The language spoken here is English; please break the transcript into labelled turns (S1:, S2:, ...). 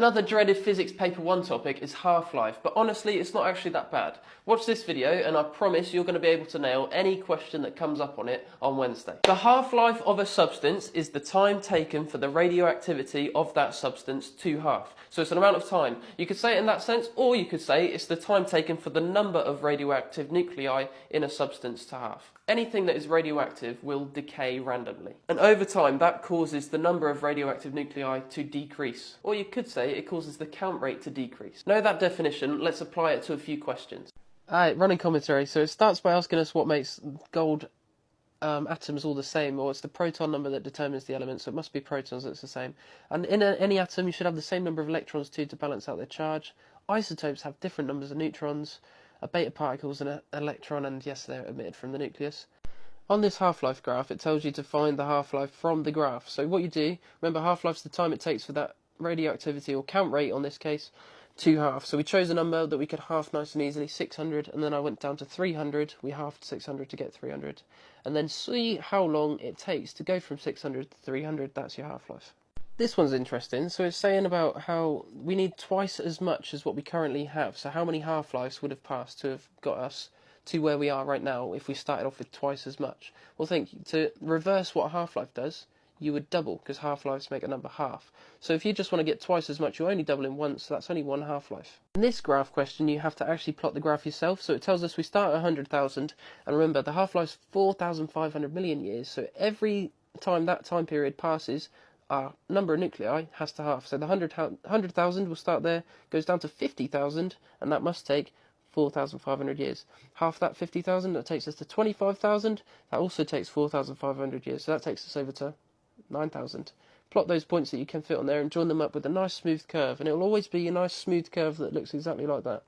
S1: Another dreaded physics paper 1 topic is half-life, but honestly it's not actually that bad. Watch this video and I promise you're going to be able to nail any question that comes up on it on Wednesday. The half-life of a substance is the time taken for the radioactivity of that substance to half. So it's an amount of time. You could say it in that sense, or you could say it's the time taken for the number of radioactive nuclei in a substance to half. Anything that is radioactive will decay randomly. And over time, that causes the number of radioactive nuclei to decrease. Or you could say it causes the count rate to decrease. Know that definition, let's apply it to a few questions. Alright, running commentary. So it starts by asking us what makes gold atoms all the same, or it's the proton number that determines the element, so it must be protons that's the same. And in any atom, you should have the same number of electrons too to balance out their charge. Isotopes have different numbers of neutrons. A beta particle is an electron, and yes, they're emitted from the nucleus. On this half-life graph, it tells you to find the half-life from the graph. So what you do, remember half-life's the time it takes for that radioactivity, or count rate on this case, to half. So we chose a number that we could half nice and easily, 600, and then I went down to 300. We halved 600 to get 300. And then see how long it takes to go from 600 to 300, that's your half-life. This one's interesting. So it's saying about how we need twice as much as what we currently have. So how many half-lives would have passed to have got us to where we are right now if we started off with twice as much? Well, think, to reverse what half-life does, you would double, because half-lives make a number half. So if you just want to get twice as much, you're only doubling once, so that's only one half-life. In this graph question, you have to actually plot the graph yourself. So it tells us we start at 100,000, and remember, the half-life's 4,500 million years, so every time that time period passes, our number of nuclei has to half. So the 100,000 will start there, goes down to 50,000, and that must take 4,500 years. Half that 50,000, that takes us to 25,000. That also takes 4,500 years. So that takes us over to 9,000. Plot those points that you can fit on there and join them up with a nice smooth curve. And it will always be a nice smooth curve that looks exactly like that.